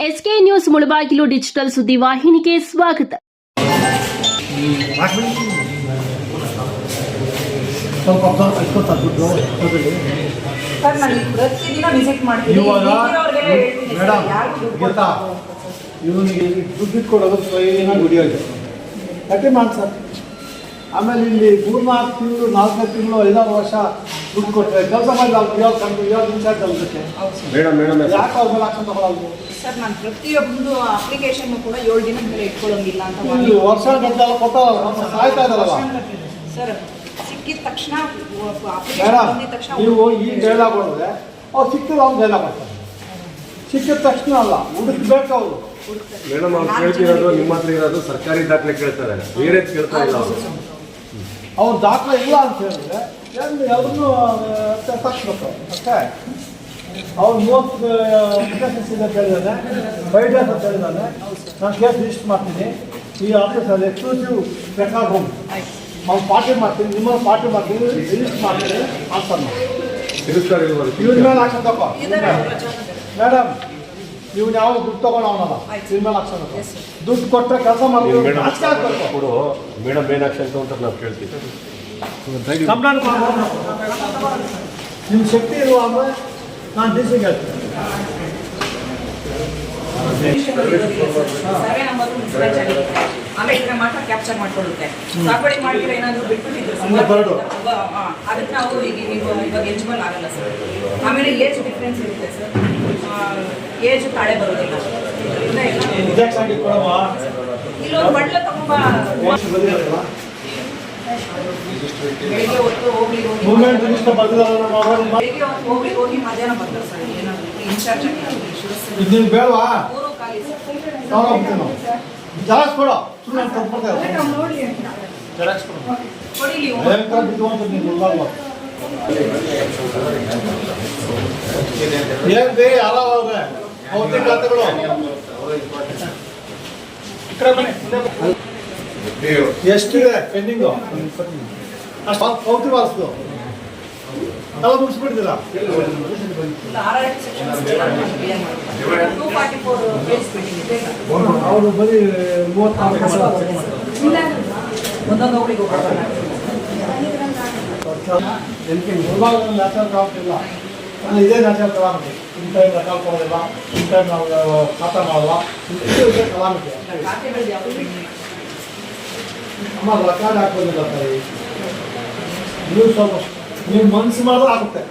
SK news Mulbagal digital ಸುದ್ದಿವಾಹಿನಿಗೆ ಸ್ವಾಗತ. Sir ನಾನು ಪ್ರತಿದಿನ ವಿಸಿಟ್ ಮಾಡ್ತೀನಿ. ಇವನಿಗೆ ದುಡ್ಡು ಕೊಡೋದು ಸ್ವಯಂ ಗುಡಿಯಾಗಿ ಕಟ್ಟಿ ಮಾಡಿ ಸರ್. ಆಮೇಲೆ ಇಲ್ಲಿ 3-4 ತಿಂಗಳು 4 ತಿಂಗಳು 5-6 ವರ್ಷ ದುಡ್ಡು ಕೊಟ್ಟರೆ ಕೆಲಸ ಮಾಡಿ ಇವಾಗ ಇನ್ಚಾರ್ಜ್ ಅಲ್ಲದಕ್ಕೆ ಯಾಕೆ ಅವ್ರ ಮೇಲೆ ಆಕ್ಷನ್ ತಗೊಳ್ಳೋದು ಸರ್? ನಾನು ಪ್ರತಿಯೊಂದು ಅಪ್ಲಿಕೇಶನ್ ಕೂಡ 7 ದಿನದ ಮೇಲೆ ಇಟ್ಕೊಳ್ಳೋಂಗಿಲ್ಲ ಅಂತ ಇಲ್ಲಿ ವರ್ಷ ಗಂಟೆಲ್ಲ ಕೊಟ್ಟಲ್ಲ ಸಾಯ್ತಾ ಇದಾರಲ್ಲ ಸರ್. ಸಿಕ್ಕಿದ ತಕ್ಷಣ ಮೇಡಮ್, ನೀವು ಈ ಡೈಲಾಗ್ ಹೊಡೆದ್ರೆ ಅವ್ರು ಸಿಕ್ಕಿದ್ರೆ ಅವ್ನು ಡೈಲಾಗ್ ಮಾಡ್ತಾರೆ. ಸಿಕ್ಕಿದ ತಕ್ಷಣ ಅಲ್ಲ, ಹುಡುಕ್ಬೇಕು ಅವರು. ಮೇಡಮ್, ಅವ್ರು ಕೇಳ್ತಿರೋದು ನಿಮ್ಮ ಹತ್ರ ಇರೋದು ಸರ್ಕಾರಿ ದಾಖಲೆ ಕೇಳ್ತಾರೆ, ಬೇರೆ ಕೇಳ್ತಾ ಇಲ್ಲ ಅವರು. ಅವ್ರ ದಾಖಲೆ ಇಲ್ಲ ಅಂತ ಹೇಳಿದ್ರೆ ಎಲ್ಲರೂ ತಕ್ಷಬೇಕು ಅಷ್ಟೇ. ಅವ್ರು 30 ಅಪ್ಲಿಕೇಶನ್ಸ್ ಇದೆ ಅಂತ ಹೇಳಿದಾನೆ, 5 ಡೇಸ್ ಅಂತ ಹೇಳಿದಾನೆ. ನಾನು ಕೇಸ್ ರಿಜಿಸ್ಟರ್ ಮಾಡ್ತೀನಿ ಈ ಆಫೀಸಲ್ಲಿ, ಎಕ್ಸ್ಕ್ಲೂಸಿವ್ ರೆಕಾರ್ಡ್ ರೂಮ್. ಅವ್ನು ಪಾರ್ಟಿ ಮಾಡ್ತೀನಿ, ನಿಮ್ಮ ಪಾರ್ಟಿ ಮಾಡ್ತೀನಿ, ರಿಜಿಸ್ಟರ್ ಮಾಡ್ತೀನಿ, ಆನ್ಸರ್ ಮಾಡಿ ಇವ್ರ ಮೇಲೆ ಆಕ್ಷನ್ ತಗೋ. ಮೇಡಮ್, ಇವ್ನು ಯಾವ ದುಡ್ಡು ತಗೊಂಡವನಲ್ಲ, ಇವ್ರ ಮೇಲೆ ಆಕ್ಷನ್ ತಗೋ. ದುಡ್ಡು ಕೊಟ್ಟರೆ ಕೆಲಸ ಮಾಡಿ ಕೊಡು ಮೇಡಮ್, ಏನು ಆಕ್ಷನ್ ಅಂತ ನಾವು ಕೇಳ್ತೀವಿ. ಕಂಪ್ಲೇಂಟ್ ನಿಮ್ಮ ಶಕ್ತಿ ಇರುವ ಅಂದರೆ ನಾನು ಡಿಸಿಗೆ ಹೇಳ್ತೀನಿ. ಸರ್ವೆ ನಂಬರ್ ಮಿಸ್ಮ್ಯಾಚ್ ಆಗಿದೆ, ಆಮೇಲೆ ಮಾತ್ರ ಕ್ಯಾಪ್ಚರ್ ಮಾಡ್ಕೊಳ್ಳುತ್ತೆ. ಸಾಗುವಳಿ ಮಾಡಿದ್ರೆ ಏನಾದರೂ ಬಿಟ್ಬಿಟ್ಟಿದ್ರು ಅದಕ್ಕೆ ನಾವು ಈಗ ಇವಾಗ ಎಲಿಜಿಬಲ್ ಆಗಲ್ಲ ಸರ್. ಆಮೇಲೆ ಏಜ್ ಡಿಫ್ರೆನ್ಸ್ ಇರುತ್ತೆ ಸರ್, ಏಜ್ ತಾಳೆ ಬರೋದಿಲ್ಲ. ಇಲ್ಲೊಂದು ಬಡ್ಲ ತಗೊಂಬ, ಬೆಳಿಗ್ಗೆ ಹೊತ್ತು ಹೋಗ್ಲಿ ಹೋಗಿ ಮಧ್ಯಾಹ್ನ ಬರ್ತಾರೆ ಸರ್. ಏನಾದ್ರು ಇನ್ಚಾರ್ಜ್ ನೀವು ಬೇಡವಾ ಖಾಲಿ ಜಾಸ್ತಿ ಕೊಡೋ, ಸುಮ್ಮನೆ ಕೊಡ್ತಾರೆ ಏನ್ ಬೇರೆ ಯಾರಾವ್ರೆ ಅವ್ರ ಖಾತೆಗಳು ಎಷ್ಟಿದೆ ಪೆಂಡಿಂಗು? ಅಷ್ಟು ಪೌತಿ ಬಾರಿಸ್ದು ಎಲ್ಲ ಮುಗಿಸ್ಬಿಡ್ತೀರಾ? ಅವರು ಬರೀ 34 ಒಂದೊಂದು ಹೋಗ್ಲಿಕ್ಕೆ ಹೋಗ್ತಾರೆ. ನ್ಯಾಷನಲ್ ಕ್ರಾಫ್ಟ್ ಇಲ್ಲ, ಇದೇ national calamity. In time record ಕೊಡೋದಿಲ್ಲ, ಇನ್ ಟೈಮ್ ನಾವು ಖಾತಾ ಮಾಡಲ್ಲ, ಇದೇ ಕಲಾಮಿಟಿ. ಅಮ್ಮ ರೆಕಾರ್ಡ್ ಹಾಕೋದಿಲ್ಲ ಸರಿ. ನೀವು ಸ್ವಲ್ಪ ನೀವು ಮನಸ್ಸು ಮಾಡಿದ್ರೆ ಆಗುತ್ತೆ,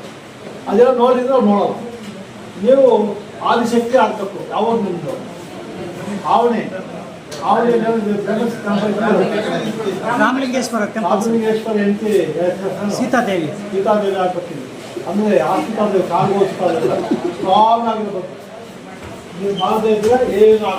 ಅದೆಲ್ಲ ನೋಡಿದ್ರೆ ಅವ್ರು ನೋಡೋಲ್ಲ. ನೀವು ಆದಿಶಕ್ತಿ ಆಗಬೇಕು. ಯಾವಾಗ ನಿಮ್ಮದು ಆವಣೆ ರಾಮಲಿಂಗೇಶ್ವರ ಹೆಂಡತಿ ಸೀತಾದೇವಿ ಆಗ್ಬೇಕಿಲ್ಲ ಅಂದರೆ ಆಸ್ಪತ್ರೆ ಕಾಲು ಓದಿಸ್ತಾ ಸ್ಟ್ರಾಂಗ್ ಆಗಿರ್ಬೇಕು. ನೀವು ಮಾಡದೇ ಇದ್ರೆ ಏನು